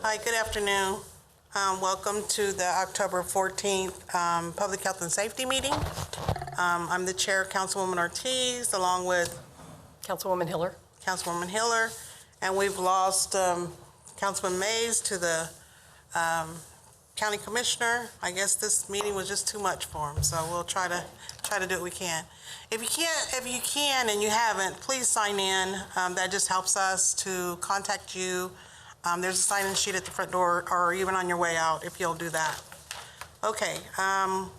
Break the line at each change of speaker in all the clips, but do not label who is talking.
Hi, good afternoon. Welcome to the October 14th Public Health and Safety meeting. I'm the chair, Councilwoman Ortiz, along with
Councilwoman Hiller.
Councilwoman Hiller, and we've lost Councilman Mays to the county commissioner. I guess this meeting was just too much for him, so we'll try to do what we can. If you can and you haven't, please sign in. That just helps us to contact you. There's a sign-in sheet at the front door, or even on your way out, if you'll do that. Okay,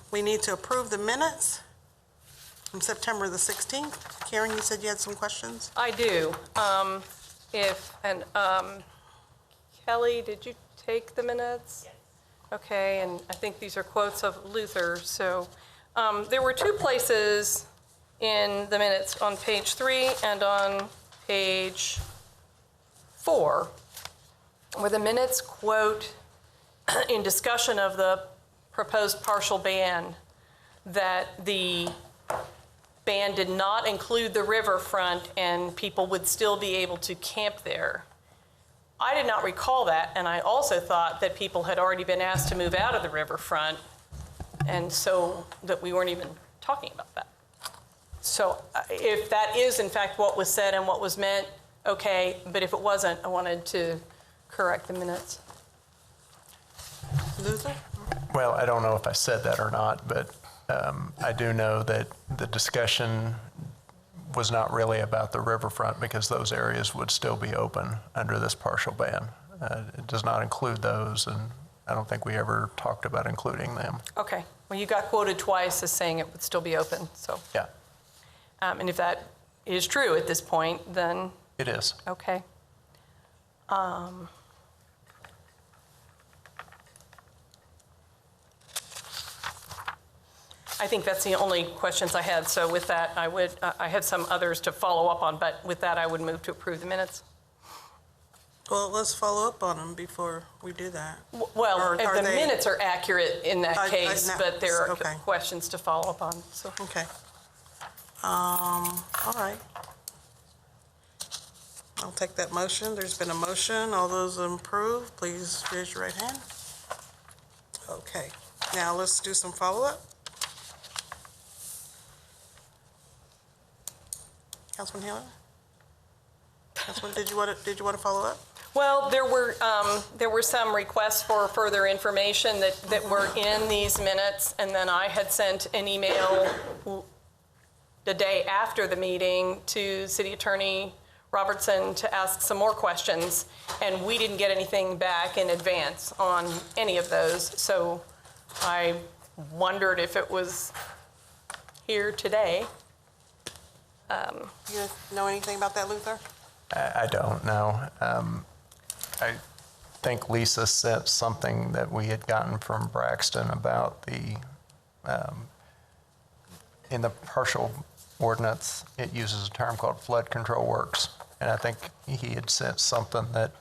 we need to approve the minutes from September the 16th. Karen, you said you had some questions?
I do. Kelly, did you take the minutes? Yes. Okay, and I think these are quotes of Luther. So there were two places in the minutes on page 3 and on page 4 where the minutes quote in discussion of the proposed partial ban that the ban did not include the riverfront and people would still be able to camp there. I did not recall that, and I also thought that people had already been asked to move out of the riverfront, and so that we weren't even talking about that. So if that is in fact what was said and what was meant, okay, but if it wasn't, I wanted to correct the minutes.
Luther?
Well, I don't know if I said that or not, but I do know that the discussion was not really about the riverfront because those areas would still be open under this partial ban. It does not include those, and I don't think we ever talked about including them.
Okay, well, you got quoted twice as saying it would still be open, so.
Yeah.
And if that is true at this point, then.
It is.
Okay. I think that's the only questions I had. So with that, I had some others to follow up on, but with that, I would move to approve the minutes.
Well, let's follow up on them before we do that.
Well, if the minutes are accurate in that case, but there are
okay.
questions to follow up on. So.
Okay. All right. I'll take that motion. There's been a motion. All those approve, please raise your right hand. Okay. Now let's do some follow-up. Councilman Hiller? Councilman, did you want to follow up?
Well, there were some requests for further information that were in these minutes, and then I had sent an email the day after the meeting to City Attorney Robertson to ask some more questions, and we didn't get anything back in advance on any of those. So I wondered if it was here today.
You know anything about that, Luther?
I don't know. I think Lisa sent something that we had gotten from Braxton about the, in the partial ordinance, it uses a term called flood control works. And I think he had sent something that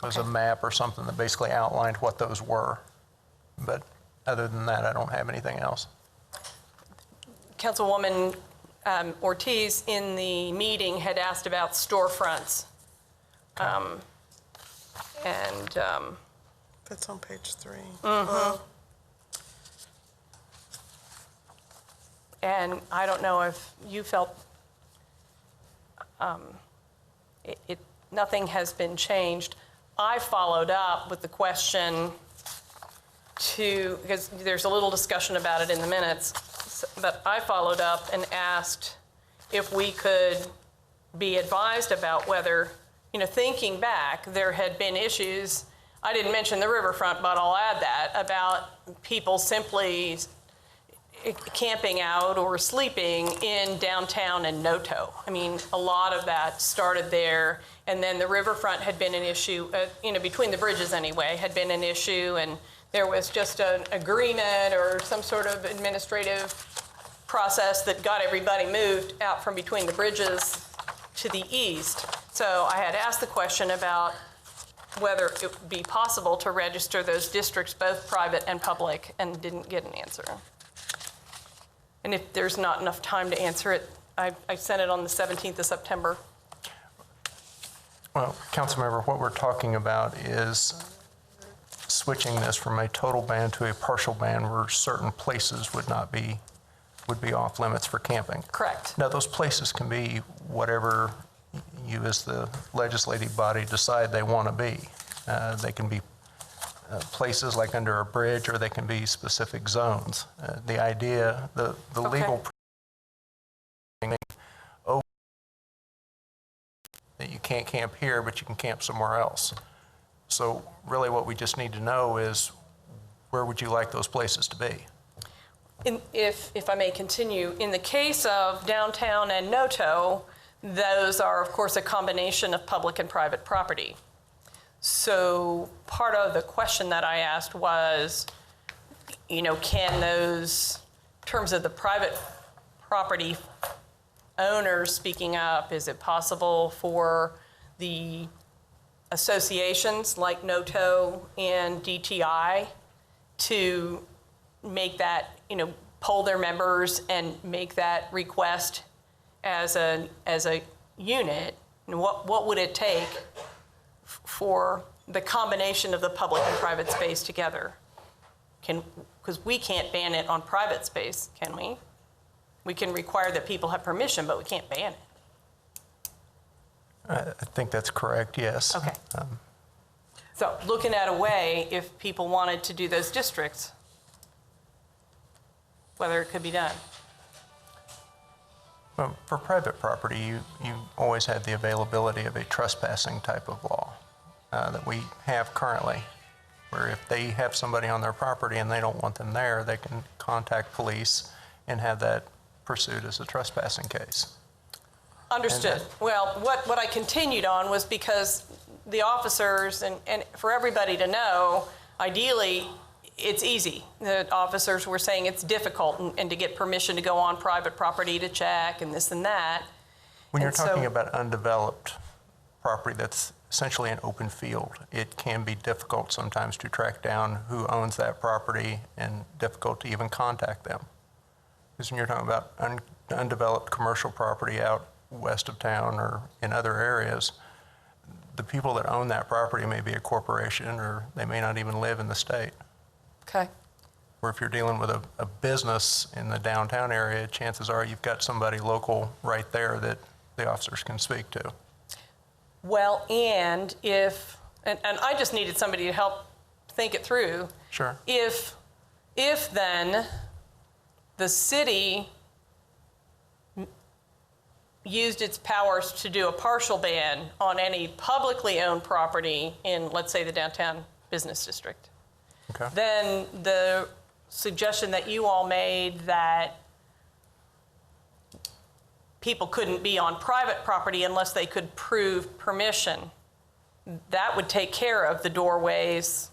was a map or something that basically outlined what those were. But other than that, I don't have anything else.
Councilwoman Ortiz in the meeting had asked about storefronts.
That's on page 3.
And I don't know if you felt nothing has been changed. I followed up with the question because there's a little discussion about it in the minutes, but I followed up and asked if we could be advised about whether, thinking back, there had been issues. I didn't mention the riverfront, but I'll add that, about people simply camping out or sleeping in downtown and Noto. I mean, a lot of that started there, and then the riverfront had been an issue, between the bridges anyway, had been an issue, and there was just an agreement or some sort of administrative process that got everybody moved out from between the bridges to the east. So I had asked the question about whether it would be possible to register those districts, both private and public, and didn't get an answer. And if there's not enough time to answer it, I sent it on the 17th of September.
Well, Councilmember, what we're talking about is switching this from a total ban to a partial ban where certain places would be off limits for camping.
Correct.
Now, those places can be whatever you as the legislative body decide they want to be. They can be places like under a bridge, or they can be specific zones. The idea, the legal that you can't camp here, but you can camp somewhere else. So really what we just need to know is, where would you like those places to be?
If I may continue, in the case of downtown and Noto, those are, of course, a combination of public and private property. So part of the question that I asked was, can those, in terms of the private property owners speaking up, is it possible for the associations like Noto and DTI to make that, poll their members and make that request as a unit? And what would it take for the combination of the public and private space together? Because we can't ban it on private space, can we? We can require that people have permission, but we can't ban it.
I think that's correct, yes.
Okay. So looking at a way, if people wanted to do those districts, whether it could be done.
Well, for private property, you always have the availability of a trespassing type of law that we have currently, where if they have somebody on their property and they don't want them there, they can contact police and have that pursued as a trespassing case.
Understood. Well, what I continued on was because the officers, and for everybody to know, ideally, it's easy. The officers were saying it's difficult and to get permission to go on private property to check and this and that.
When you're talking about undeveloped property that's essentially an open field, it can be difficult sometimes to track down who owns that property and difficult to even contact them. Because when you're talking about undeveloped commercial property out west of town or in other areas, the people that own that property may be a corporation, or they may not even live in the state.
Okay.
Or if you're dealing with a business in the downtown area, chances are you've got somebody local right there that the officers can speak to.
Well, and I just needed somebody to help think it through.
Sure.
If then the city used its powers to do a partial ban on any publicly owned property in, let's say, the downtown business district,
Okay.
then the suggestion that you all made that people couldn't be on private property unless they could prove permission, that would take care of the doorways,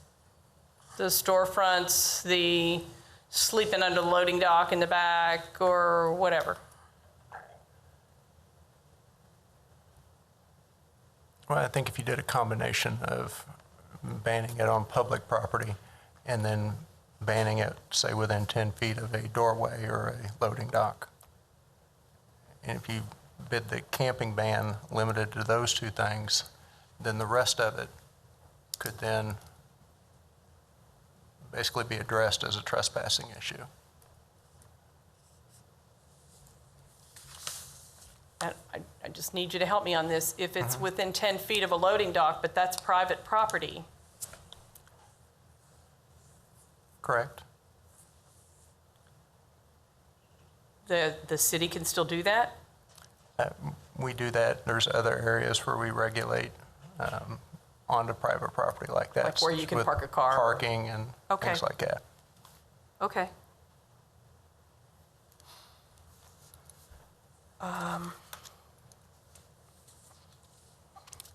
the storefronts, the sleeping under the loading dock in the back, or whatever.
Well, I think if you did a combination of banning it on public property and then banning it, say, within 10 feet of a doorway or a loading dock, and if you bid the camping ban limited to those two things, then the rest of it could then basically be addressed as a trespassing issue.
I just need you to help me on this. If it's within 10 feet of a loading dock, but that's private property,
Correct?
the city can still do that?
We do that. There's other areas where we regulate onto private property like that.
Like where you can
with
park a car?
Parking and
Okay.
things like that.
Okay. I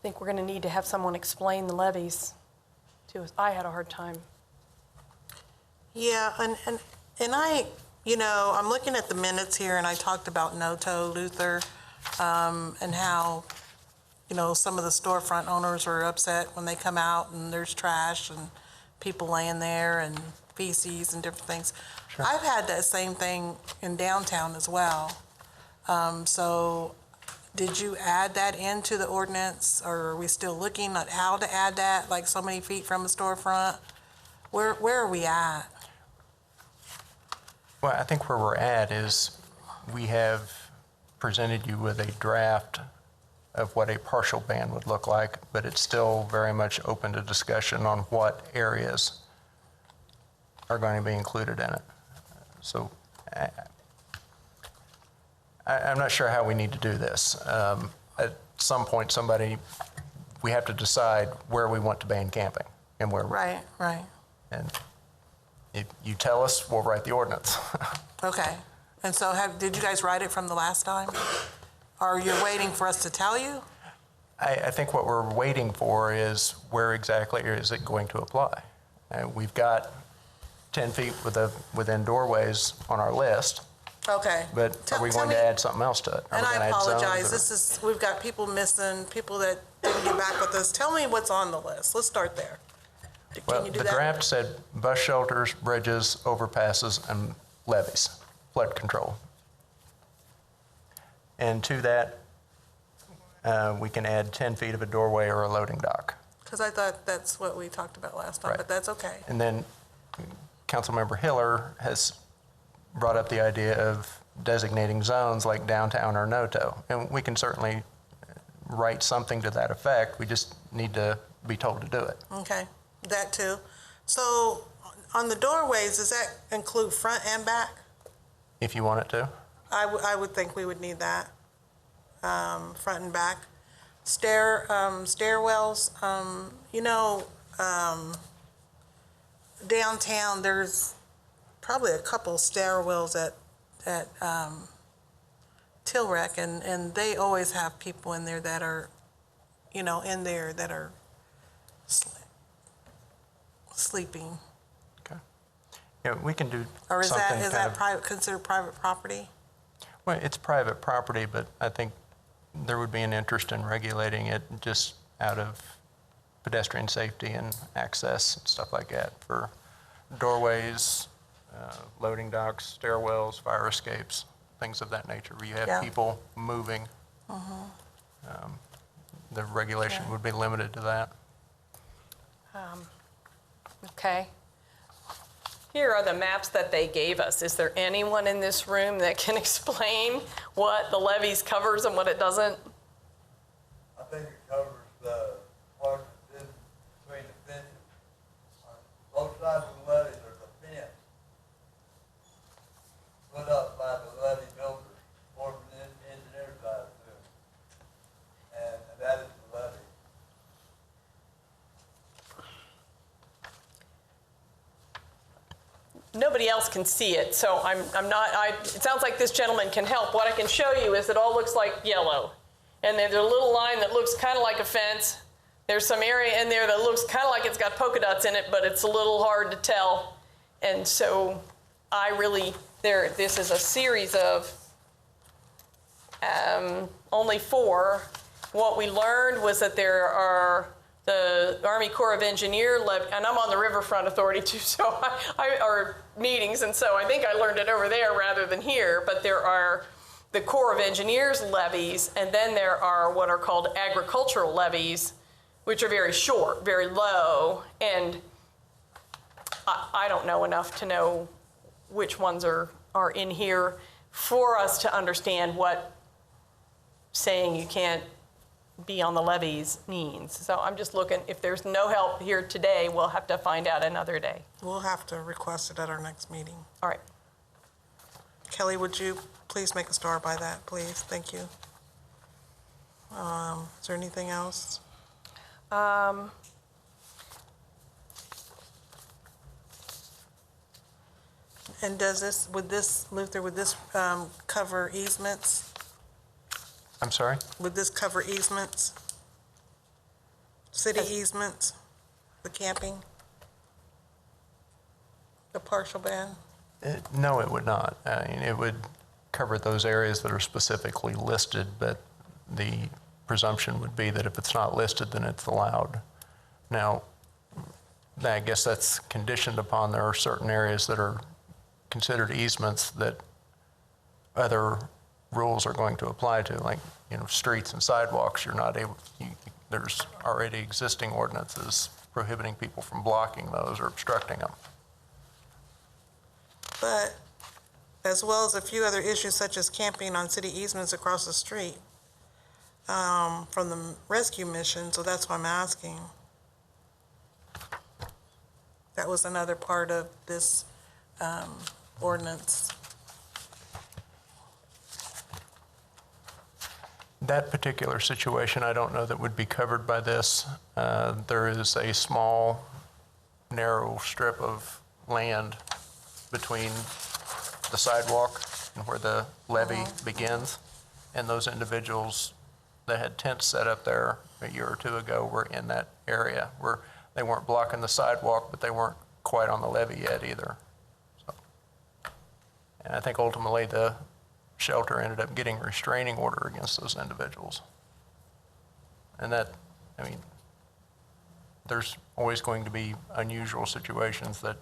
think we're going to need to have someone explain the levies to us. I had a hard time.
Yeah, and I, I'm looking at the minutes here, and I talked about Noto, Luther, and how, some of the storefront owners are upset when they come out and there's trash and people laying there and feces and different things.
Sure.
I've had that same thing in downtown as well. So
did you add that into the ordinance, or are we still looking at how to add that, like so many feet from a storefront? Where are we at?
Well, I think where we're at is we have presented you with a draft of what a partial ban would look like, but it's still very much open to discussion on what areas are going to be included in it. So I'm not sure how we need to do this. At some point, we have to decide where we want to ban camping and where.
Right.
And if you tell us, we'll write the ordinance.
Okay. And so did you guys write it from the last time? Or you're waiting for us to tell you?
I think what we're waiting for is where exactly is it going to apply? We've got 10 feet within doorways on our list,
Okay.
but are we going to add something else to it? Are
And
we
I
gonna add zones,
apologize,
or-
we've got people missing, people that didn't get back with us. Tell me what's on the list. Let's start there.
Well,
Can you do
the
that?
draft said bus shelters, bridges, overpasses, and levees, flood control. And to that, we can add 10 feet of a doorway or a loading dock.
Because I thought that's what we talked about last time,
Right.
but that's okay.
And then Councilmember Hiller has brought up the idea of designating zones like downtown or NOTO. And we can certainly write something to that effect. We just need to be told to do it.
Okay, that too. So on the doorways, does that include front and back?
If you want it to.
I would think we would need that, front and back. Stairwells, downtown, there's probably a couple stairwells at Tilrec, and they always have people in there that are, that are sleeping.
Okay. Yeah, we can do
Or is
something
that considered private property?
Well, it's private property, but I think there would be an interest in regulating it just out of pedestrian safety and access and stuff like that for doorways, loading docks, stairwells, fire escapes, things of that nature, where you
Yeah.
have people moving. The regulation would be limited to that.
Okay. Here are the maps that they gave us. Is there anyone in this room that can explain what the levies covers and what it doesn't?
I think it covers the part that's in between the fences. On both sides of the levee, there's a fence put up by the levee builders, or from the engineer side too. And that is the levee.
Nobody else can see it, so it sounds like this gentleman can help. What I can show you is it all looks like yellow. And there's a little line that looks kind of like a fence. There's some area in there that looks kind of like it's got polka dots in it, but it's a little hard to tell. And so this is a series of only 4. What we learned was that there are the Army Corps of Engineers and I'm on the Riverfront Authority too, so our meetings, and so I think I learned it over there rather than here, but there are the Corps of Engineers levies, and then there are what are called agricultural levies, which are very short, very low, and I don't know enough to know which ones are in here for us to understand what saying you can't be on the levies means. So I'm just looking, if there's no help here today, we'll have to find out another day.
We'll have to request it at our next meeting.
All right.
Kelly, would you please make a star by that, please? Thank you. Is there anything else? And would this cover easements?
I'm sorry?
Would this cover easements? City easements? The camping? The partial ban?
No, it would not. It would cover those areas that are specifically listed, but the presumption would be that if it's not listed, then it's allowed. Now, I guess that's conditioned upon there are certain areas that are considered easements that other rules are going to apply to, like, streets and sidewalks. You're not able, there's already existing ordinances prohibiting people from blocking those or obstructing them.
But as well as a few other issues such as camping on city easements across the street from the rescue mission, so that's why I'm asking. That was another part of this ordinance.
That particular situation, I don't know that would be covered by this. There is a small, narrow strip of land between the sidewalk and where the levee begins. And those individuals that had tents set up there a year or two ago were in that area where they weren't blocking the sidewalk, but they weren't quite on the levee yet either. So, and I think ultimately the shelter ended up getting a restraining order against those individuals. And that, I mean, there's always going to be unusual situations that,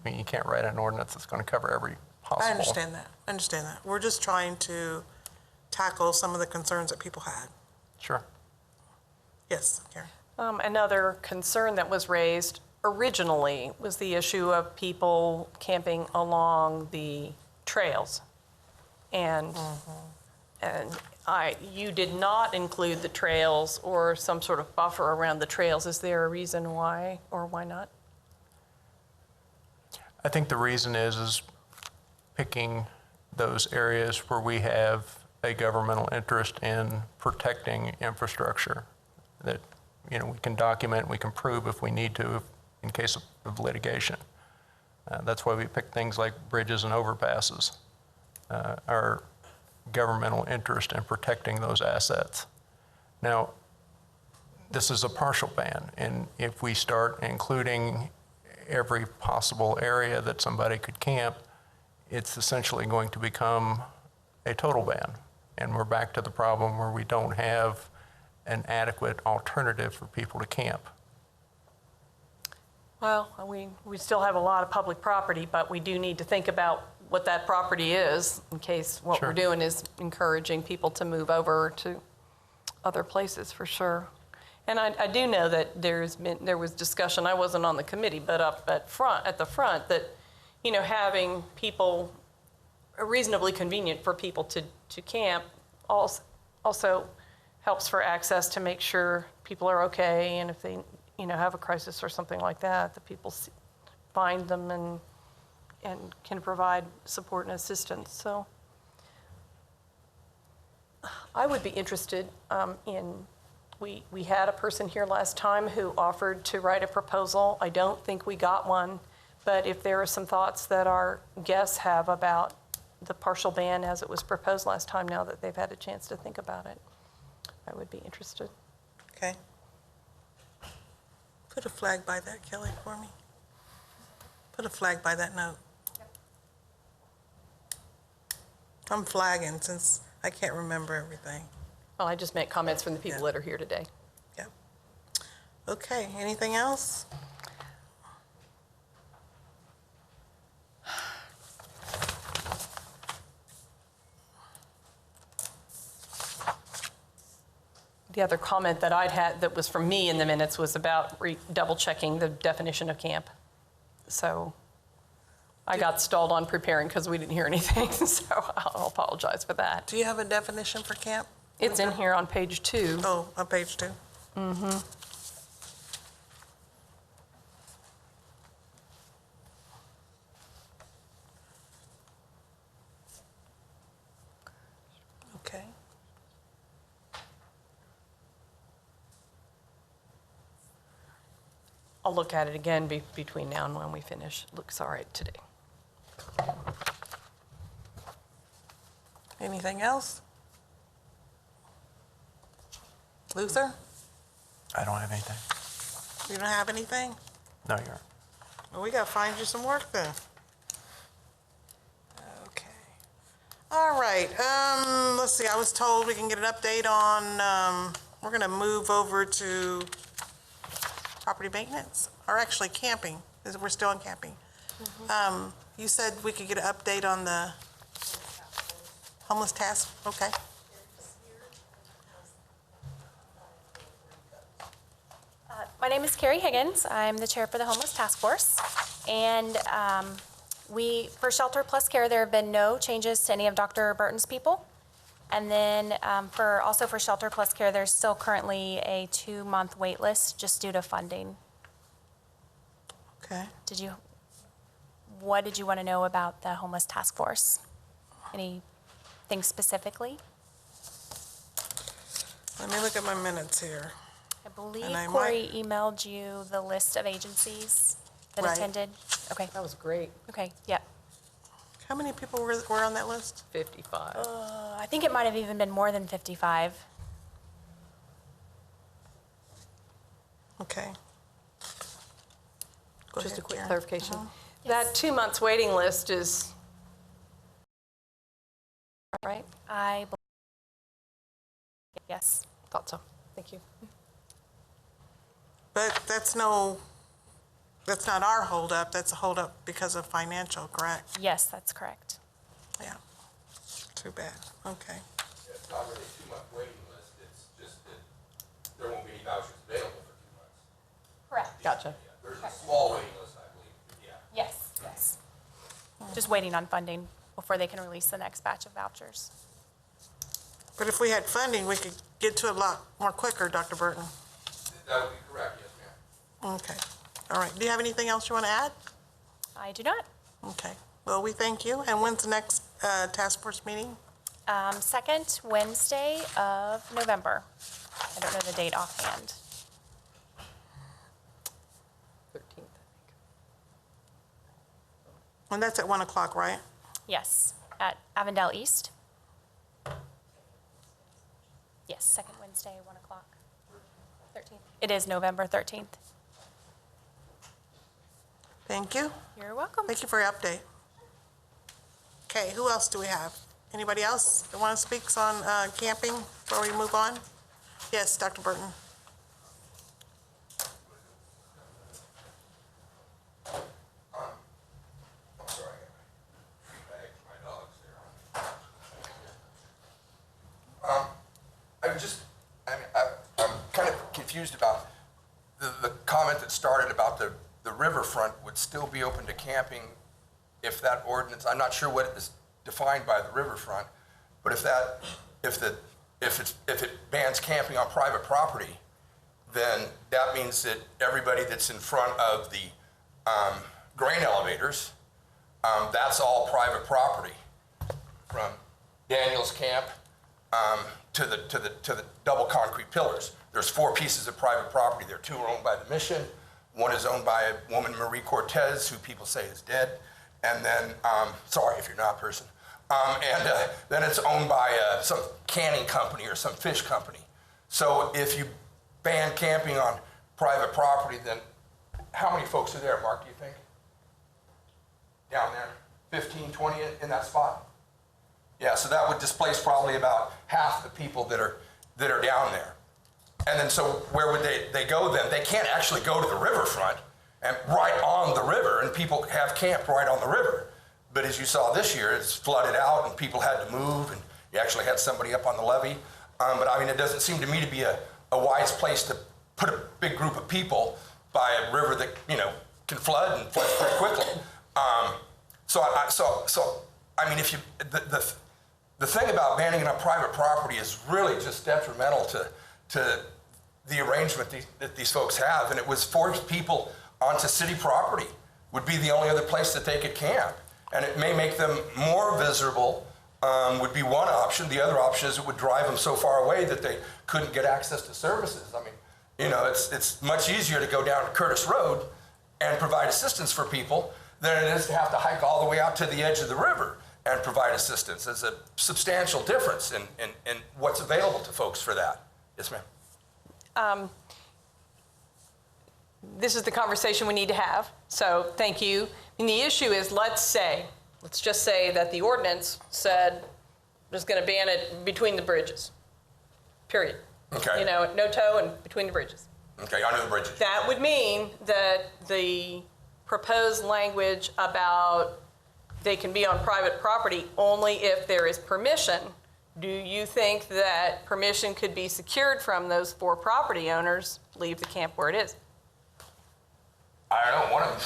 I mean, you can't write an ordinance that's going to cover every possible.
I understand that. We're just trying to tackle some of the concerns that people had.
Sure.
Yes, Karen.
Another concern that was raised originally was the issue of people camping along the trails. And you did not include the trails or some sort of buffer around the trails. Is there a reason why or why not?
I think the reason is picking those areas where we have a governmental interest in protecting infrastructure that, we can document, we can prove if we need to in case of litigation. That's why we pick things like bridges and overpasses. Our governmental interest in protecting those assets. Now, this is a partial ban, and if we start including every possible area that somebody could camp, it's essentially going to become a total ban. And we're back to the problem where we don't have an adequate alternative for people to camp.
Well, we still have a lot of public property, but we do need to think about what that property is in case what
Sure.
we're doing is encouraging people to move over to other places for sure. And I do know that there was discussion, I wasn't on the committee, but up at the front that, having people, reasonably convenient for people to camp also helps for access to make sure people are okay, and if they, have a crisis or something like that, the people find them and can provide support and assistance. So I would be interested we had a person here last time who offered to write a proposal. I don't think we got one, but if there are some thoughts that our guests have about the partial ban as it was proposed last time, now that they've had a chance to think about it, I would be interested.
Okay. Put a flag by that, Kelly, for me. Put a flag by that note. I'm flagging since I can't remember everything.
Well, I just meant comments from the people that are here today.
Yep. Okay, anything else?
The other comment that I'd had that was from me in the minutes was about double checking the definition of camp. So I got stalled on preparing because we didn't hear anything, so I'll apologize for that.
Do you have a definition for camp?
It's in here on page 2.
Oh, on page 2?
Mm-hmm.
Okay.
I'll look at it again between now and when we finish. Looks all right today.
Anything else? Luther,
I don't have anything.
you don't have anything?
No, you're.
Well, we gotta find you some work then. Okay. All right, let's see, I was told we can get an update on, we're gonna move over to property maintenance, or actually camping, we're still on camping. You said we could get an update on the Homeless task, okay.
My name is Carrie Higgins. I'm the chair for the Homeless Task Force. And for Shelter Plus Care, there have been no changes to any of Dr. Burton's people. And then also for Shelter Plus Care, there's still currently a 2-month wait list just due to funding.
Okay.
What did you want to know about the Homeless Task Force? Anything specifically?
Let me look at my minutes here.
I believe
And I
Corey emailed you the list of agencies that
Right.
attended. Okay,
That was great.
okay, yeah.
How many people were on that list?
55.
I think it might have even been more than 55.
Okay. Go
Just a
ahead,
quick
Karen.
clarification. That 2 months waiting list is,
Right? Yes.
thought so. Thank you.
But that's not our holdup, that's a holdup because of financial, correct?
Yes, that's correct.
Yeah. Too bad, okay.
It's not really a 2-month waiting list, it's just that there won't be any vouchers available for 2 months.
Correct.
Gotcha.
Yeah, there's a small waiting list, I believe, yeah.
Yes. Just waiting on funding before they can release the next batch of vouchers.
But if we had funding, we could get to it a lot more quicker, Dr. Burton.
That would be correct, yes, ma'am.
Okay, all right. Do you have anything else you want to add?
I do not.
Okay, well, we thank you. And when's the next task force meeting?
Second Wednesday of November. I don't know the date offhand.
13th, I think.
And that's at 1 o'clock, right?
Yes, at Avondale East. Yes, second Wednesday, 1 o'clock. 13th. It is November 13th.
Thank you.
You're welcome.
Thank you for your update. Okay, who else do we have? Anybody else that want to speak on camping before we move on? Yes, Dr. Burton.
I'm sorry, I got my bag for my dogs there. I'm kind of confused about the comment that started about the riverfront would still be open to camping if that ordinance, I'm not sure what is defined by the riverfront, but if it bans camping on private property, then that means that everybody that's in front of the grain elevators, that's all private property, from Daniel's Camp to the double concrete pillars. There's 4 pieces of private property there. 2 are owned by the Mission. 1 is owned by a woman, Marie Cortez, who people say is dead. And then, sorry if you're not a person. Then it's owned by some canning company or some fish company. So if you ban camping on private property, then how many folks are there, Mark, do you think? Down there, 15, 20 in that spot? Yeah, so that would displace probably about half the people that are down there. And then so where would they go then? They can't actually go to the riverfront and right on the river, and people have camped right on the river. But as you saw this year, it's flooded out and people had to move, and you actually had somebody up on the levee. But I mean, it doesn't seem to me to be a wise place to put a big group of people by a river that, can flood and flood pretty quickly. So I mean, if you, the thing about banning it on private property is really just detrimental to the arrangement that these folks have, and it was force people onto city property would be the only other place that they could camp. And it may make them more visible, would be one option. The other option is it would drive them so far away that they couldn't get access to services. I mean, it's much easier to go down to Curtis Road and provide assistance for people than it is to have to hike all the way out to the edge of the river and provide assistance. There's a substantial difference in what's available to folks for that. Yes, ma'am.
This is the conversation we need to have, so thank you. I mean, the issue is, let's just say that the ordinance said it's going to ban it between the bridges, period.
Okay.
No tow and between the bridges.
Okay, under the bridges.
That would mean that the proposed language about they can be on private property only if there is permission. Do you think that permission could be secured from those 4 property owners, leave the camp where it is?
I don't know, one of them,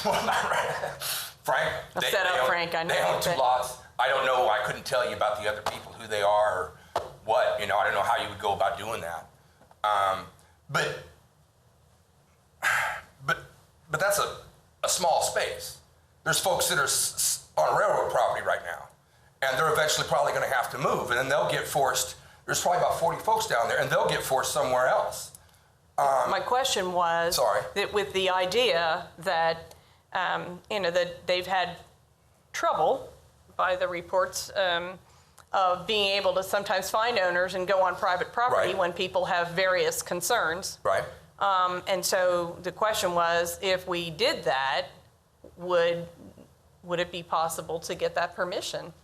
Frank.
Set up Frank, I know,
They own 2
but-
lots. I don't know, I couldn't tell you about the other people, who they are, or what, I don't know how you would go about doing that. But that's a small space. There's folks that are on railroad property right now, and they're eventually probably gonna have to move, and then they'll get forced, there's probably about 40 folks down there, and they'll get forced somewhere else.
My question was
Sorry.
that with the idea that, that they've had trouble by the reports of being able to sometimes find owners and go on private property
Right.
when people have various concerns.
Right?
And so the question was, if we did that, would it be possible to get that permission?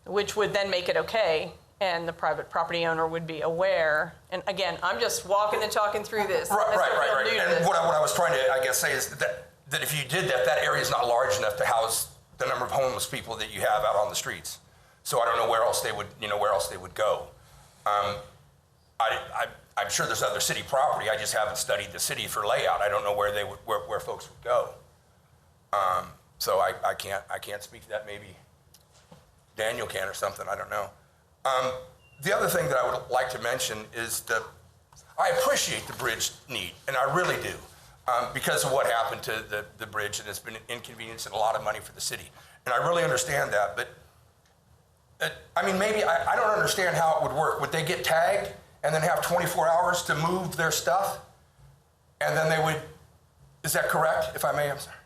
Which would then make it okay, and the private property owner would be aware. And again, I'm just walking and talking through this.
Right.
I still feel new to
And
this.
what I was trying to, I guess, say is that if you did that, that area is not large enough to house the number of homeless people that you have out on the streets. So I don't know where else they would go. I'm sure there's other city property. I just haven't studied the city for layout. I don't know where where folks would go. So I can't speak to that. Maybe Daniel can or something. I don't know. The other thing that I would like to mention is that I appreciate the bridge need, and I really do, because of what happened to the bridge, and it's been an inconvenience and a lot of money for the city. And I really understand that, but maybe I don't understand how it would work. Would they get tagged and then have 24 hours to move their stuff? And then they would, is that correct, if I may? I'm sorry.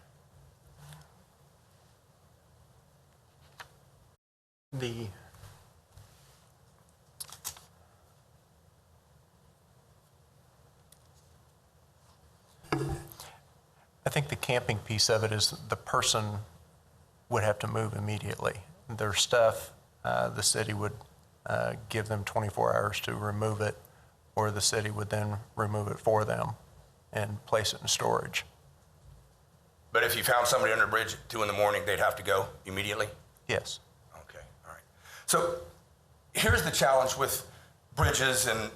I think the camping piece of it is the person would have to move immediately. Their stuff, the city would give them 24 hours to remove it, or the city would then remove it for them and place it in storage.
But if you found somebody under a bridge at 2 in the morning, they'd have to go immediately?
Yes.
Okay, all right. So here's the challenge with bridges and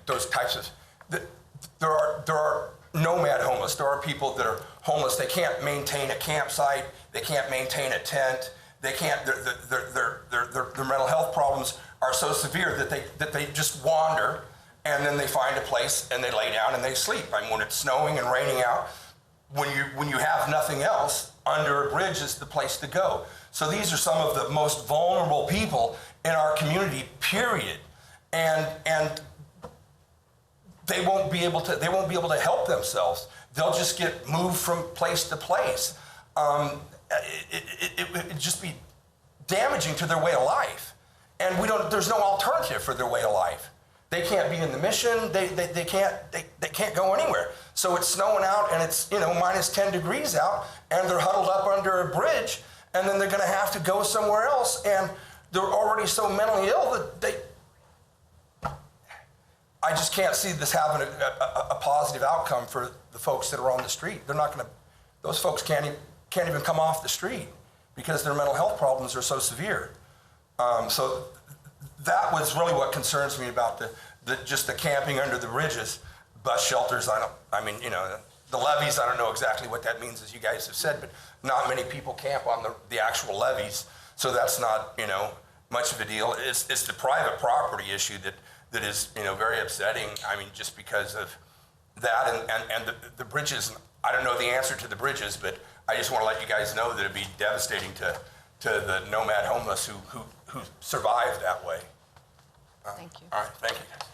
those types of, there are nomad homeless. There are people that are homeless. They can't maintain a campsite. They can't maintain a tent. They can't, their mental health problems are so severe that they just wander, and then they find a place and they lay down and they sleep. When it's snowing and raining out, when you have nothing else, under a bridge is the place to go. So these are some of the most vulnerable people in our community, period. And they won't be able to help themselves. They'll just get moved from place to place. It would just be damaging to their way of life. And there's no alternative for their way of life. They can't be in the mission. They can't go anywhere. So it's snowing out and it's minus 10 degrees out, and they're huddled up under a bridge, and then they're going to have to go somewhere else, and they're already so mentally ill that I just can't see this having a positive outcome for the folks that are on the street. They're not going to. Those folks can't even come off the street because their mental health problems are so severe. So that was really what concerns me about just the camping under the bridges, bus shelters. The levees. I don't know exactly what that means, as you guys have said, but not many people camp on the actual levees, so that's not much of a deal. It's the private property issue that is very upsetting. Just because of that and the bridges. I don't know the answer to the bridges, but I just want to let you guys know that it'd be devastating to the nomad homeless who survived that way.
Thank you.
All right, thank you guys.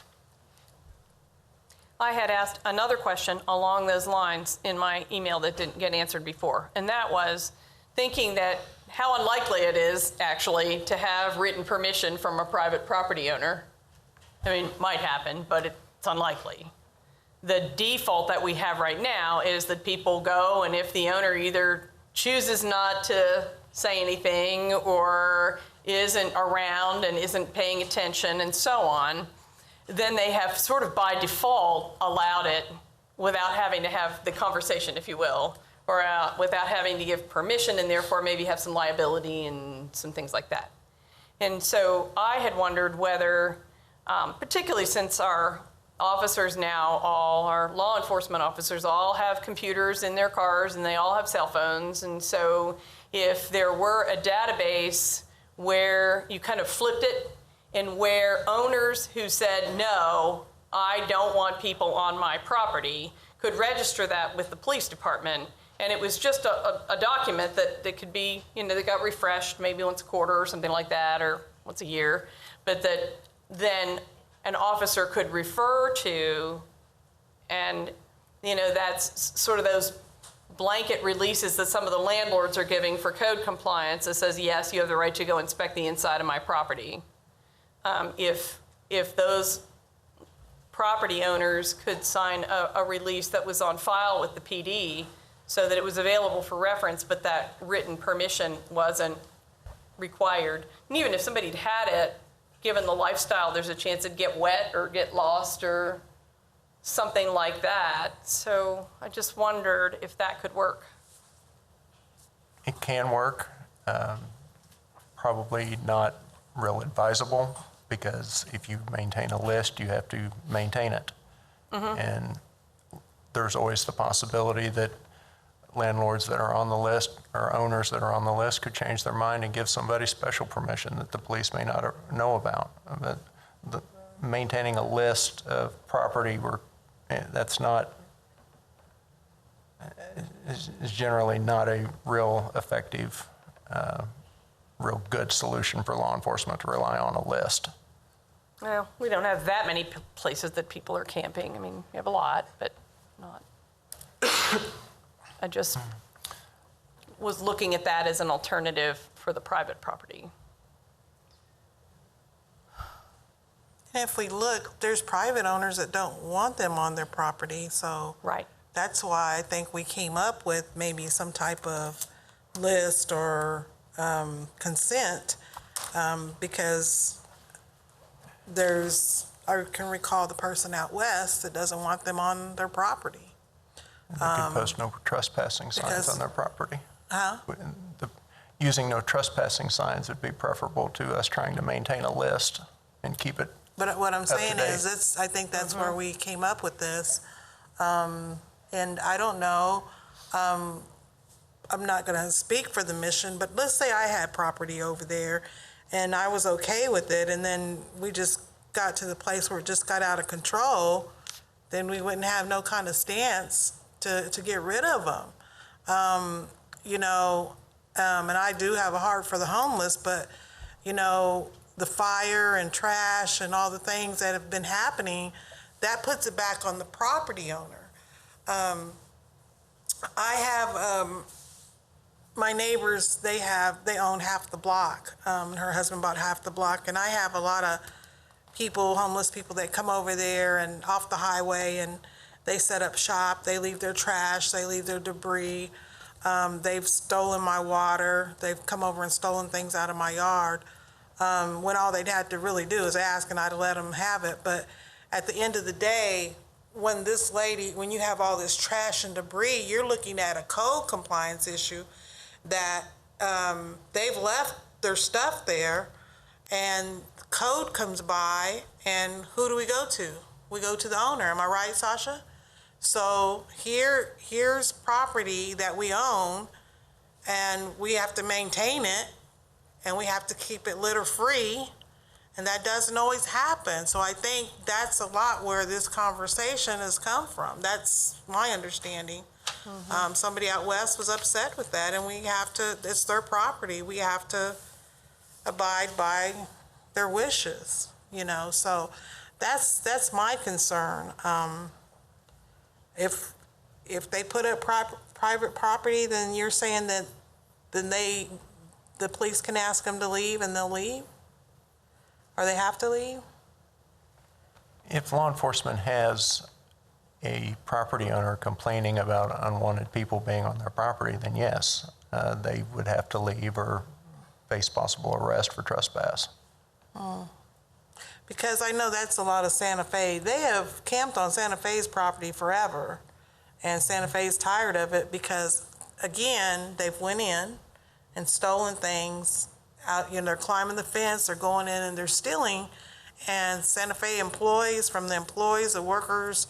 I had asked another question along those lines in my email that didn't get answered before, and that was thinking that how unlikely it is actually to have written permission from a private property owner. Might happen, but it's unlikely. The default that we have right now is that people go, and if the owner either chooses not to say anything or isn't around and isn't paying attention and so on, then they have sort of by default allowed it without having to have the conversation, if you will, or out without having to give permission, and therefore maybe have some liability and some things like that. And so I had wondered whether, particularly since our officers now, all our law enforcement officers all have computers in their cars and they all have cell phones, and so if there were a database where you kind of flipped it and where owners who said, no, I don't want people on my property, could register that with the police department. And it was just a document that could be, that got refreshed maybe once a quarter or something like that, or once a year, but that then an officer could refer to, and, that's sort of those blanket releases that some of the landlords are giving for code compliance that says, yes, you have the right to go inspect the inside of my property. If those property owners could sign a release that was on file with the PD so that it was available for reference, but that written permission wasn't required. And even if somebody had it, given the lifestyle, there's a chance it'd get wet or get lost or something like that. So I just wondered if that could work.
It can work. Probably not real advisable, because if you maintain a list, you have to maintain it. And there's always the possibility that landlords that are on the list or owners that are on the list could change their mind and give somebody special permission that the police may not know about. But maintaining a list of property that's not, is generally not a real effective, real good solution for law enforcement to rely on a list.
Well, we don't have that many places that people are camping. I mean, we have a lot, but not. I just was looking at that as an alternative for the private property.
And if we look, there's private owners that don't want them on their property, so
Right.
that's why I think we came up with maybe some type of list or consent, because I can recall the person out west that doesn't want them on their property.
They could post no trespassing signs
because-
on their property.
Huh?
Using no trespassing signs would be preferable to us trying to maintain a list and keep it.
But what I'm
to
saying
date.
is, I think that's where we came up with this. And I don't know, I'm not gonna speak for the mission, but let's say I had property over there and I was okay with it, and then we just got to the place where it just got out of control, then we wouldn't have no kind of stance to get rid of them. And I do have a heart for the homeless, but, the fire and trash and all the things that have been happening, that puts it back on the property owner. I have, my neighbors, they own half the block. Her husband bought half the block, and I have a lot of people, homeless people, that come over there and off the highway, and they set up shop, they leave their trash, they leave their debris. They've stolen my water, they've come over and stolen things out of my yard, when all they'd had to really do is ask and I'd let them have it. But at the end of the day, when you have all this trash and debris, you're looking at a code compliance issue that they've left their stuff there, and code comes by, and who do we go to? We go to the owner. Am I right, Sasha? So here's property that we own, and we have to maintain it, and we have to keep it litter-free, and that doesn't always happen. So I think that's a lot where this conversation has come from. That's my understanding. Somebody out west was upset with that, and it's their property. We have to abide by their wishes, so that's my concern. If they put up private property, then you're saying that the police can ask them to leave and they'll leave? Or they have to leave?
If law enforcement has a property owner complaining about unwanted people being on their property, then yes, they would have to leave or face possible arrest for trespass.
Because I know that's a lot of Santa Fe. They have camped on Santa Fe's property forever, and Santa Fe's tired of it because again, they've went in and stolen things out, they're climbing the fence, they're going in and they're stealing. And Santa Fe employees, from the employees, the workers,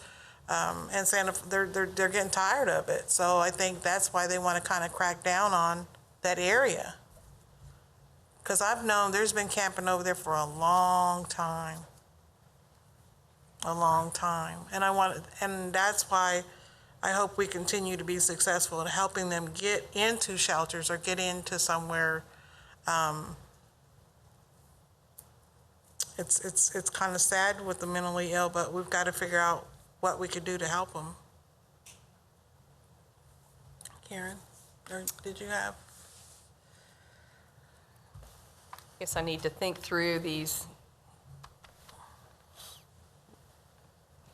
and they're getting tired of it. So I think that's why they want to kind of crack down on that area. Because I've known there's been camping over there for a long time. A long time. And that's why I hope we continue to be successful in helping them get into shelters or get into somewhere. It's kind of sad with the mentally ill, but we've got to figure out what we could do to help them. Karen, or did you have?
Guess I need to think through these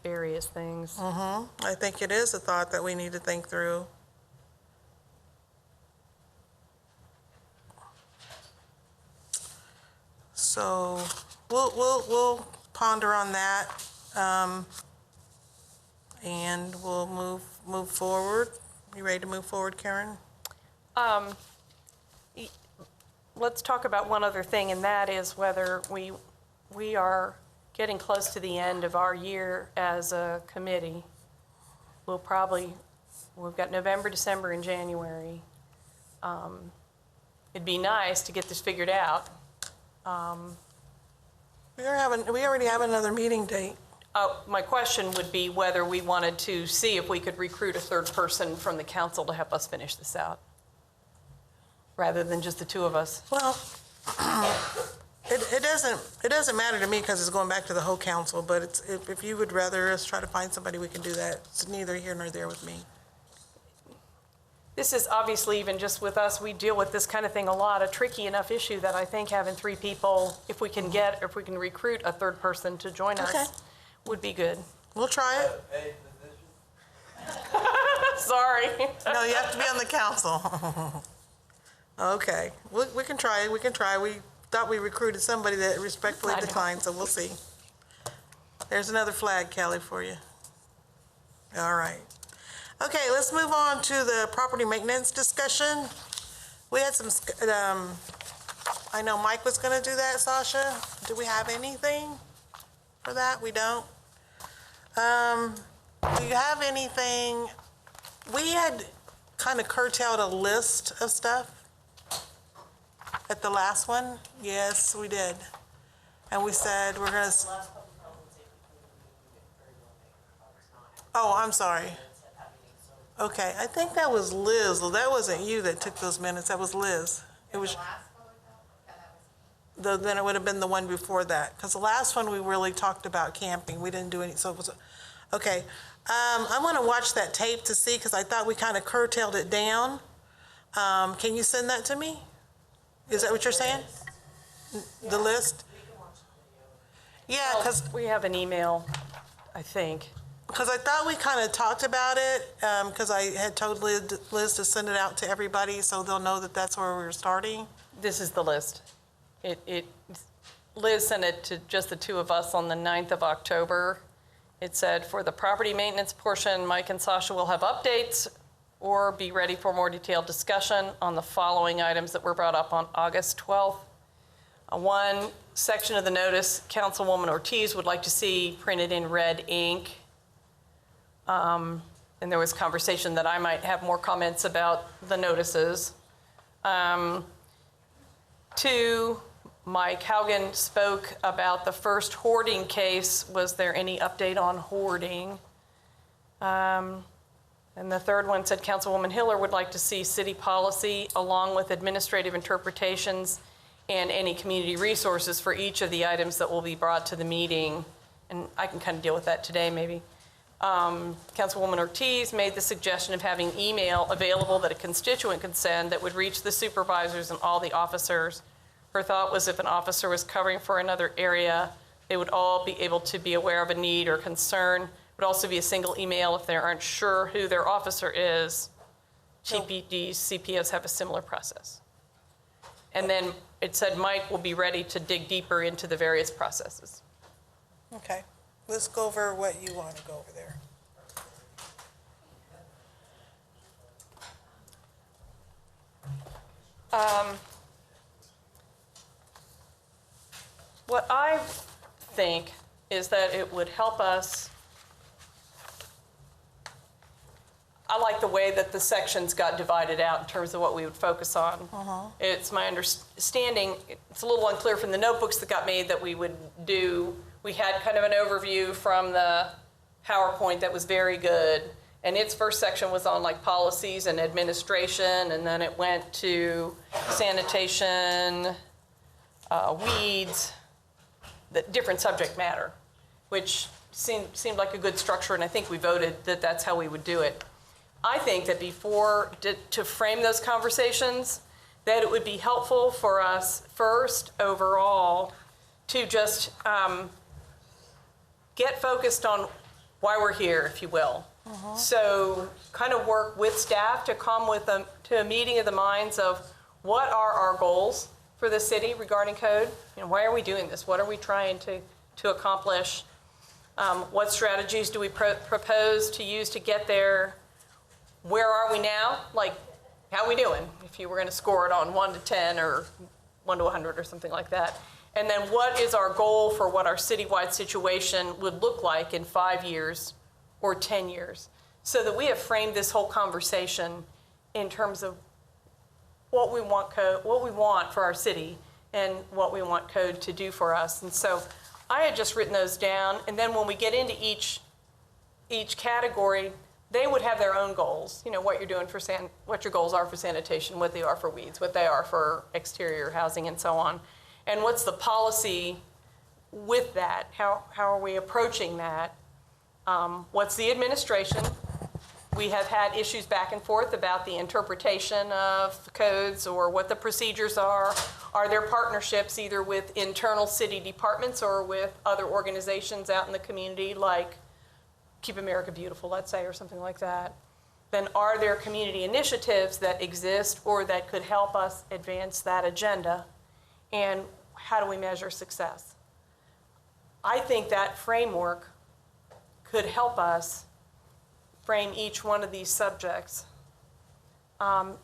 various things.
I think it is a thought that we need to think through. So we'll ponder on that, and we'll move forward. You ready to move forward, Karen?
Let's talk about one other thing, and that is whether we are getting close to the end of our year as a committee. We've got November, December, and January. It'd be nice to get this figured out.
We already have another meeting date.
My question would be whether we wanted to see if we could recruit a third person from the council to help us finish this out, rather than just the two of us.
Well, it doesn't matter to me because it's going back to the whole council, but if you would rather us try to find somebody, we can do that. It's neither here nor there with me.
This is obviously, even just with us, we deal with this kind of thing a lot, a tricky enough issue that I think having three people, if we can recruit a third person to join
Okay.
us, would be good.
We'll try it.
Paid position.
Sorry.
No, you have to be on the council. Okay, we can try it, we can try. We thought we recruited somebody that respectfully
I know.
declined, so we'll see. There's another flag, Kelly, for you. All right. Okay, let's move on to the property maintenance discussion. We had some, I know Mike was gonna do that, Sasha. Do we have anything for that? We don't? Do you have anything? We had kind of curtailed a list of stuff at the last one. Yes, we did. And we said we're gonna. Oh, I'm sorry. Okay, I think that was Liz. Well, that wasn't you that took those minutes. That was Liz. It was. Then it would have been the one before that, because the last one we really talked about camping. We didn't do any. So it was. Okay, I want to watch that tape to see, because I thought we kind of curtailed it down. Can you send that to me? Is that what you're saying? The list? Yeah, because
We have an email, I think.
I thought we kind of talked about it, because I had told Liz to send it out to everybody so they'll know that that's where we're starting.
This is the list. Liz sent it to just the two of us on the 9th of October. It said, for the property maintenance portion, Mike and Sasha will have updates or be ready for more detailed discussion on the following items that were brought up on August 12th. One section of the notice, Councilwoman Ortiz would like to see printed in red ink. And there was conversation that I might have more comments about the notices. Two, Mike Haugen spoke about the first hoarding case. Was there any update on hoarding? And the third one said Councilwoman Hiller would like to see city policy along with administrative interpretations and any community resources for each of the items that will be brought to the meeting. And I can kind of deal with that today, maybe. Councilwoman Ortiz made the suggestion of having email available that a constituent could send that would reach the supervisors and all the officers. Her thought was if an officer was covering for another area, they would all be able to be aware of a need or concern. It would also be a single email if they aren't sure who their officer is. TPDs, CPS have a similar process. And then it said Mike will be ready to dig deeper into the various processes.
Okay, let's go over what you want to go over there.
I think is that it would help us. I like the way that the sections got divided out in terms of what we would focus on. It's my understanding, it's a little unclear from the notebooks that got made that we would do. We had kind of an overview from the PowerPoint that was very good. And its first section was on like policies and administration, and then it went to sanitation, weeds, the different subject matter, which seemed like a good structure, and I think we voted that that's how we would do it. I think that before, to frame those conversations, that it would be helpful for us first overall to just get focused on why we're here, if you will. So kind of work with staff to come to a meeting of the minds of what are our goals for the city regarding code? You know, why are we doing this? What are we trying to accomplish? What strategies do we propose to use to get there? Where are we now? Like, how are we doing? If you were going to score it on 1 to 10 or 1 to 100 or something like that. And then what is our goal for what our citywide situation would look like in 5 years or 10 years? So that we have framed this whole conversation in terms of what we want for our city and what we want code to do for us. And so I had just written those down, and then when we get into each category, they would have their own goals. You know, what you're doing for what your goals are for sanitation, what they are for weeds, what they are for exterior housing, and so on. And what's the policy with that? How are we approaching that? What's the administration? We have had issues back and forth about the interpretation of the codes or what the procedures are. Are there partnerships either with internal city departments or with other organizations out in the community, like Keep America Beautiful, let's say, or something like that? Then are there community initiatives that exist or that could help us advance that agenda? And how do we measure success? I think that framework could help us frame each one of these subjects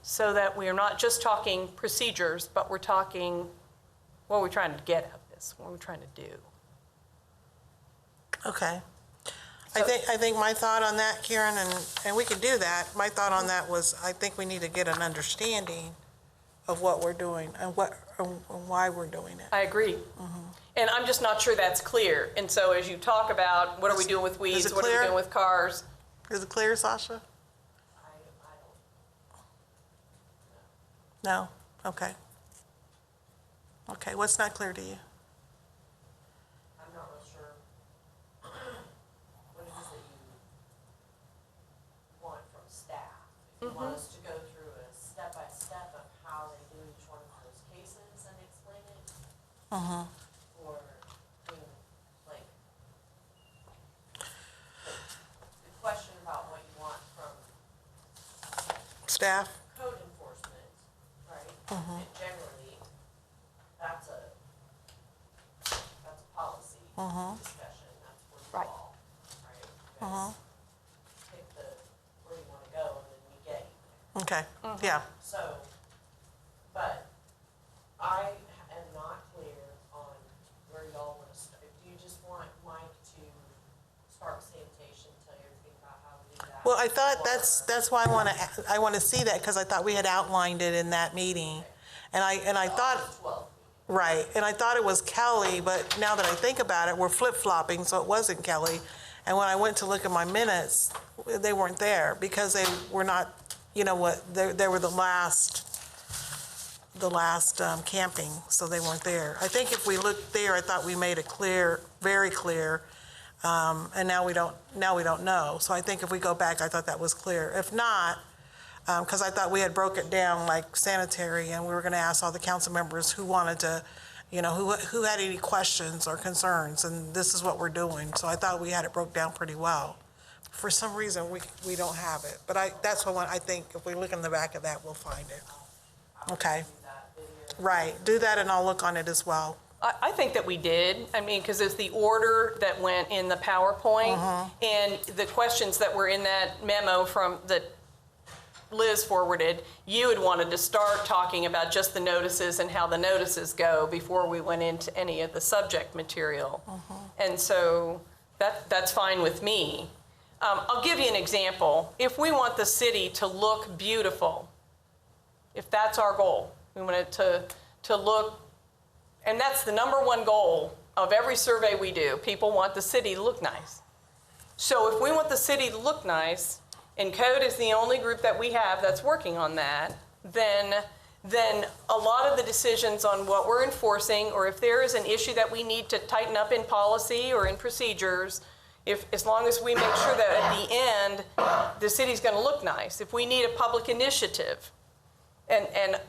so that we are not just talking procedures, but we're talking what we're trying to get at this, what we're trying to do.
Okay. I think my thought on that, Karen, and we could do that, my thought on that was I think we need to get an understanding of what we're doing and why we're doing it.
I agree. And I'm just not sure that's clear. And so as you talk about what are we doing with weeds, what are we doing with cars?
Is it clear, Sasha? No? Okay. Okay, what's not clear to you?
I'm not real sure what it is that you want from staff. If you want us to go through a step-by-step of how they do each one of those cases and explain it? Or, like, the question about what you want from
Staff?
code enforcement, right? And generally, that's a policy discussion, that's where you
Right.
all, right? You guys pick where you wanna go, and then we get you there.
Okay, yeah.
So, but I am not clear on where y'all wanna start. Do you just want Mike to start with sanitation, tell you everything about how to do that?
Well, I thought
Or-
that's why I want to see that, because I thought we had outlined it in that meeting. And I thought,
August 12th.
right, and I thought it was Kelly, but now that I think about it, we're flip-flopping, so it wasn't Kelly. And when I went to look at my minutes, they weren't there because they were not, you know what, they were the last camping, so they weren't there. I think if we looked there, I thought we made it clear, very clear, and now we don't know. So I think if we go back, I thought that was clear. If not, because I thought we had broke it down like sanitary, and we were going to ask all the council members who wanted to, you know, who had any questions or concerns, and this is what we're doing. So I thought we had it broke down pretty well. For some reason, we don't have it. But that's what I think if we look in the back of that, we'll find it. Okay. Right. Do that, and I'll look on it as well.
I think that we did. I mean, because it's the order that went in the PowerPoint and the questions that were in that memo from Liz forwarded, you had wanted to start talking about just the notices and how the notices go before we went into any of the subject material. And so that's fine with me. I'll give you an example. If we want the city to look beautiful, if that's our goal, we want it to look, and that's the number one goal of every survey we do. People want the city to look nice. So if we want the city to look nice, and code is the only group that we have that's working on that, then a lot of the decisions on what we're enforcing, or if there is an issue that we need to tighten up in policy or in procedures, as long as we make sure that at the end, the city's gonna look nice. If we need a public initiative, and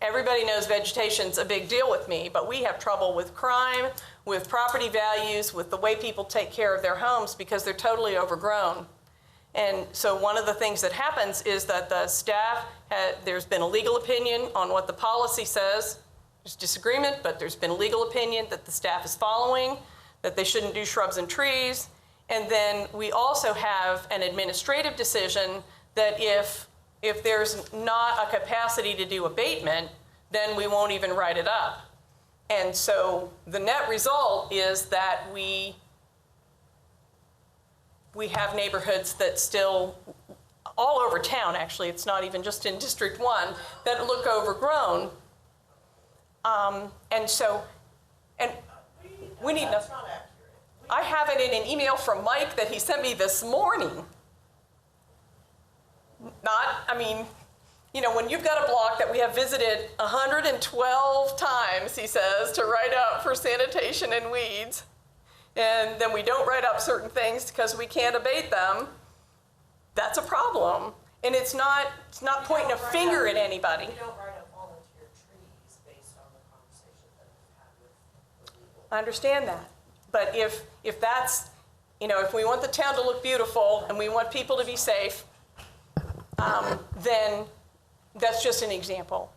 everybody knows vegetation's a big deal with me, but we have trouble with crime, with property values, with the way people take care of their homes because they're totally overgrown. And so one of the things that happens is that the staff, there's been a legal opinion on what the policy says. There's disagreement, but there's been a legal opinion that the staff is following, that they shouldn't do shrubs and trees. And then we also have an administrative decision that if there's not a capacity to do abatement, then we won't even write it up. And so the net result is that we have neighborhoods that still, all over town actually, it's not even just in District 1, that look overgrown. And we need
That's not accurate.
I have it in an email from Mike that he sent me this morning. When you've got a block that we have visited 112 times, he says, to write up for sanitation and weeds, and then we don't write up certain things because we can't abate them, that's a problem. And it's not pointing a finger at anybody.
We don't write up volunteer trees based on the conversations that we've had with legal.
I understand that. But if that's, if we want the town to look beautiful and we want people to be safe, then that's just an example.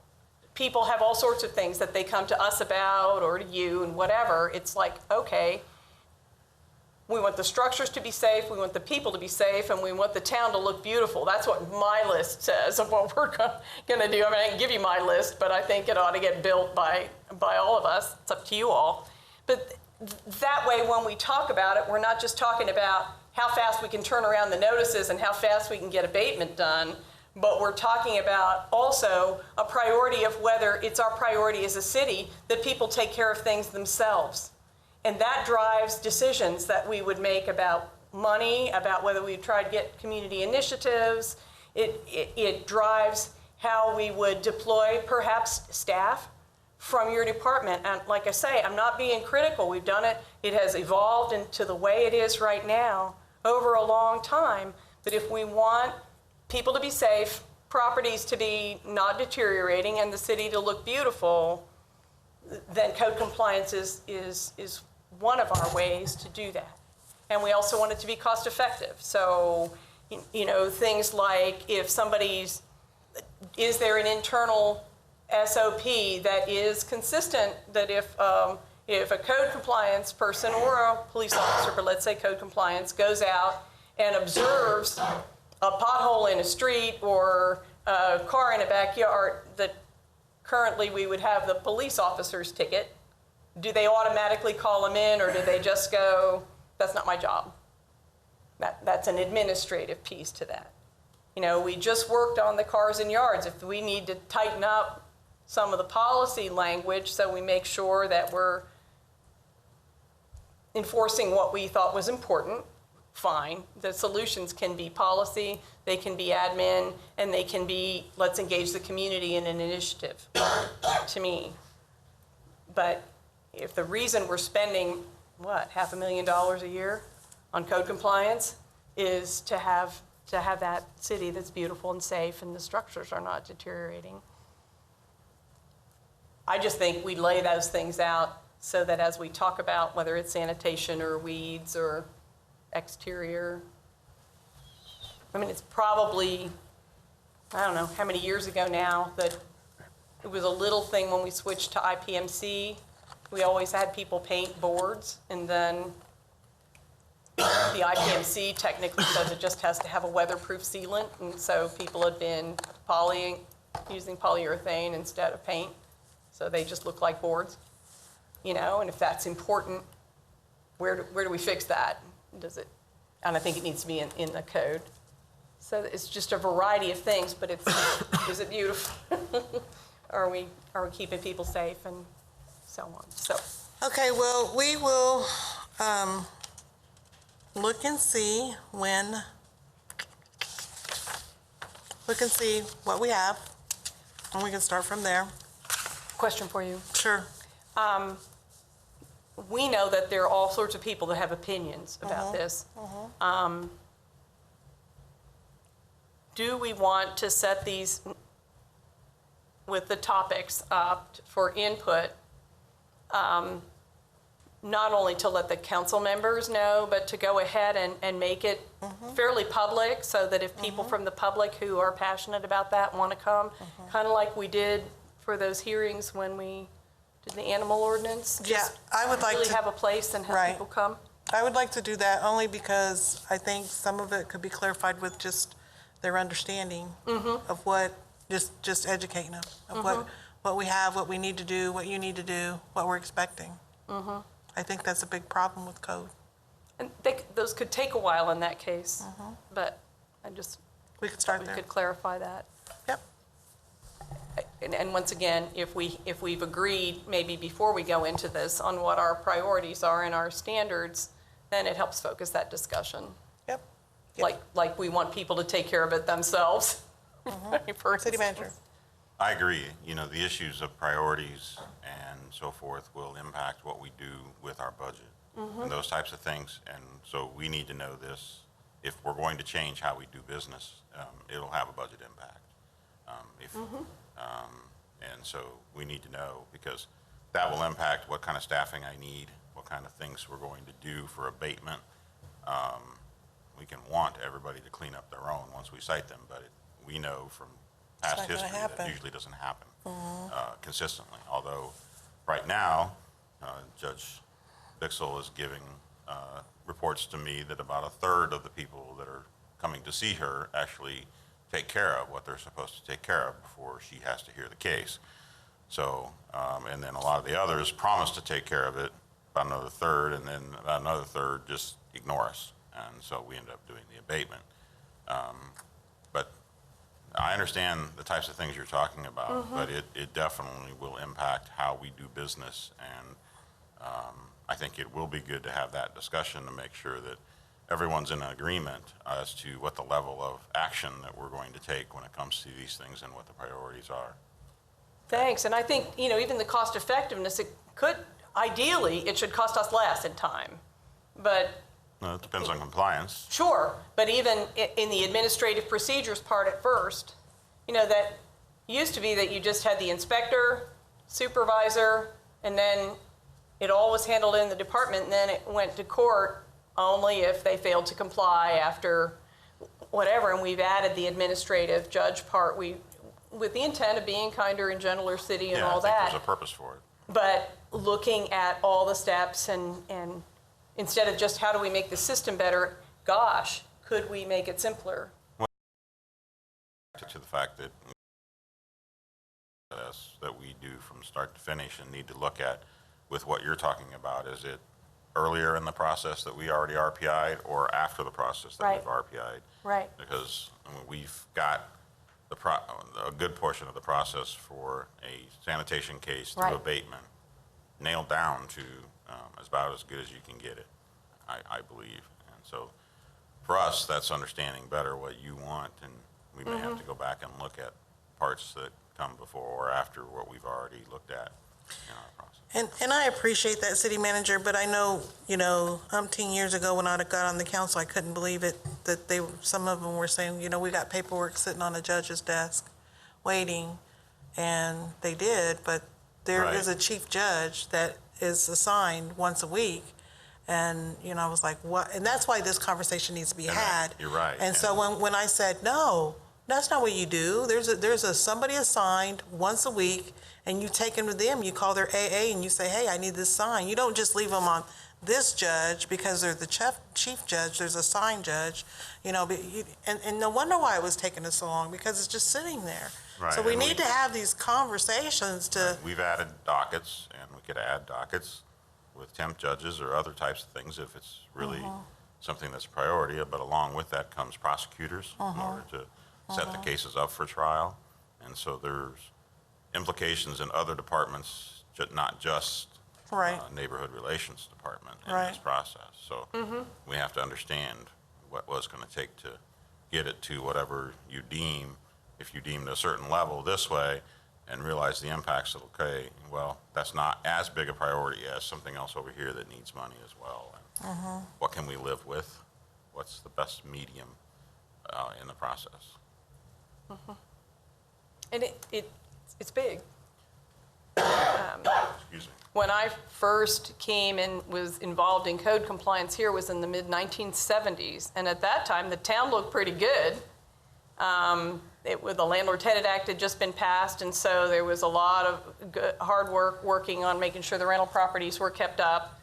People have all sorts of things that they come to us about or to you and whatever. It's like, okay, we want the structures to be safe, we want the people to be safe, and we want the town to look beautiful. That's what my list says of what we're going to do. I can give you my list, but I think it ought to get built by all of us. It's up to you all. But that way, when we talk about it, we're not just talking about how fast we can turn around the notices and how fast we can get abatement done, but we're talking about also a priority of whether it's our priority as a city that people take care of things themselves. And that drives decisions that we would make about money, about whether we try to get community initiatives. It drives how we would deploy perhaps staff from your department. And like I say, I'm not being critical. We've done it. It has evolved into the way it is right now over a long time. But if we want people to be safe, properties to be not deteriorating, and the city to look beautiful, then code compliance is one of our ways to do that. And we also want it to be cost effective. So, things like if is there an internal SOP that is consistent, that if a code compliance person or a police officer, but let's say code compliance, goes out and observes a pothole in a street or a car in a backyard, that currently we would have the police officer's ticket, do they automatically call them in, or do they just go, that's not my job? That's an administrative piece to that. We just worked on the cars and yards. If we need to tighten up some of the policy language so we make sure that we're enforcing what we thought was important, fine. The solutions can be policy, they can be admin, and they can be, let's engage the community in an initiative, to me. But if the reason we're spending, $500,000 a year on code compliance is to have that city that's beautiful and safe and the structures are not deteriorating. I just think we lay those things out so that as we talk about whether it's sanitation or weeds or exterior, it's probably, I don't know how many years ago now, that it was a little thing when we switched to IPMC. We always had people paint boards, and then the IPMC technically says it just has to have a weatherproof sealant, and so people have been using polyurethane instead of paint, so they just look like boards, you know, and if that's important, where do we fix that? Does it, and I think it needs to be in the code. So it's just a variety of things, but it's, is it beautiful? Are we keeping people safe and so on, so.
Okay, well, we will look and see what we have, and we can start from there.
Question for you.
Sure.
We know that there are all sorts of people that have opinions about this. Do we want to set these with the topics up for input, not only to let the council members know, but to go ahead and make it fairly public so that if people from the public who are passionate about that want to come, kind of like we did for those hearings when we did the animal ordinance?
Yeah, I would like
really
to
have a place and have
Right.
people come?
I would like to do that only because I think some of it could be clarified with just their understanding of what, just educating them of what we have, what we need to do, what you need to do, what we're expecting. I think that's a big problem with code.
And those could take a while in that case, but I just,
We could start
we
there.
could clarify that.
Yep.
And once again, if we've agreed, maybe before we go into this, on what our priorities are and our standards, then it helps focus that discussion.
Yep.
Like we want people to take care of it themselves. For
City manager.
instance.
I agree. You know, the issues of priorities and so forth will impact what we do with our budget and those types of things. And so we need to know this. If we're going to change how we do business, it'll have a budget impact. And so we need to know, because that will impact what kind of staffing I need, what kind of things we're going to do for abatement. We can want everybody to clean up their own once we cite them, but we know from past
not gonna
history
happen.
that usually doesn't happen consistently. Although right now, Judge Bixel is giving reports to me that about a third of the people that are coming to see her actually take care of what they're supposed to take care of before she has to hear the case. So, and then a lot of the others promise to take care of it, about another third, and then about another third just ignore us. And so we end up doing the abatement. But I understand the types of things you're talking about, but it definitely will impact how we do business. And I think it will be good to have that discussion to make sure that everyone's in agreement as to what the level of action that we're going to take when it comes to these things and what the priorities are.
Thanks, and I think, you know, even the cost effectiveness, it could, ideally, it should cost us less in time. But
It depends on compliance.
sure, but even in the administrative procedures part at first, you know, that used to be that you just had the inspector, supervisor, and then it all was handled in the department, and then it went to court only if they failed to comply after whatever, and we've added the administrative judge part, with the intent of being kinder and gentler city and
Yeah,
all
I think
that.
there's a purpose for it.
But looking at all the steps and instead of just how do we make the system better, gosh, could we make it simpler?
To the fact that we do from start to finish and need to look at with what you're talking about. Is it earlier in the process that we already RPI'd or after the process that we've RPI'd?
Right.
Because I mean, we've got a good portion of the process for a sanitation case through
Right.
abatement nailed down to about as good as you can get it, I believe. And so for us, that's understanding better what you want, and we may have to go back and look at parts that come before or after what we've already looked at in our process.
And I appreciate that, city manager, but I know, you know, umpteen years ago when I got on the council, I couldn't believe it, that some of them were saying, you know, we got paperwork sitting on a judge's desk waiting, and they did, but there
Right.
is a chief judge that is assigned once a week. And, you know, I was like, what? And that's why this conversation needs to be had.
You're right.
And so when I said, no, That's not what you do. There's somebody assigned once a week, and you take them to them. You call their AA and you say, hey, I need this sign. You don't just leave them on this judge because they're the chief judge. There's a sign judge, and no wonder why it was taking us so long, because it's just sitting there.
Right,
So we
and
need to have these conversations to,
We've added dockets, and we could add dockets with temp judges or other types of things if it's really something that's a priority. But along with that comes prosecutors in order to set the cases up for trial. And so there's implications in other departments, not just
right,
Neighborhood Relations Department in
Right.
this process. So we have to understand what was going to take to get it to whatever you deem, if you deemed a certain level this way, and realize the impacts of, okay, well, that's not as big a priority as something else over here that needs money as well. And what can we live with? What's the best medium in the process?
And it's big.
Excuse me.
When I first came and was involved in code compliance here was in the mid-1970s. And at that time, the town looked pretty good. The Landlord-Tenant Act had just been passed, and so there was a lot of good, hard work working on making sure the rental properties were kept up.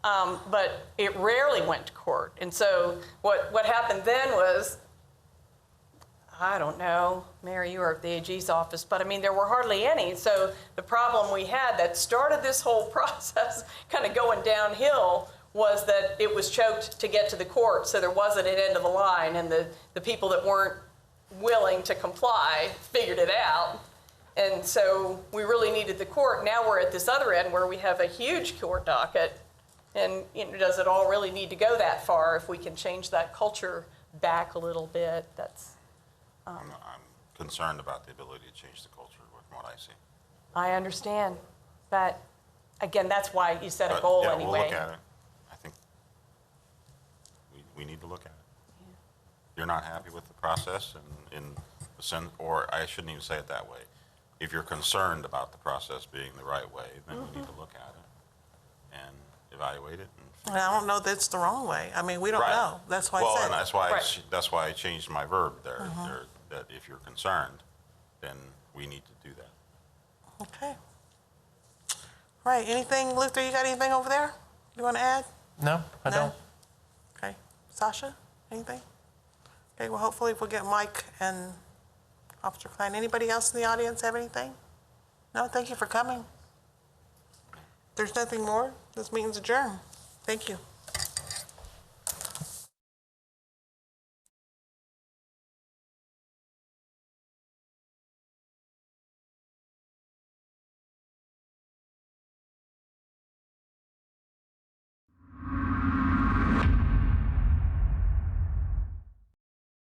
But it rarely went to court. And so what happened then was, I don't know, Mary, you were at the AG's office, but I mean, there were hardly any. So the problem we had that started this whole process kind of going downhill was that it was choked to get to the court. So there wasn't an end of the line, and the people that weren't willing to comply figured it out. And so we really needed the court. Now we're at this other end where we have a huge court docket. And does it all really need to go that far? If we can change that culture back a little bit, that's...
I'm concerned about the ability to change the culture from what I see.
I understand. But again, that's why you set a
But,
goal
yeah,
anyway.
we'll look at it. I think we need to look at it. You're not happy with the process or I shouldn't even say it that way. If you're concerned about the process being the right way, then we need to look at it and evaluate it.
and I don't know that it's the wrong way. I mean, we don't
Right.
know. That's why
Well,
I
and
said.
that's why I changed my verb there, that if you're concerned, then we need to do that.
Okay. Right, anything, Luther, you got anything over there you want to add?
No, I
No?
don't.
Okay. Sasha, anything? Okay, well, hopefully we'll get Mike and Officer Klein. Anybody else in the audience have anything? No, thank you for coming. If there's nothing more, this meeting's adjourned. Thank you.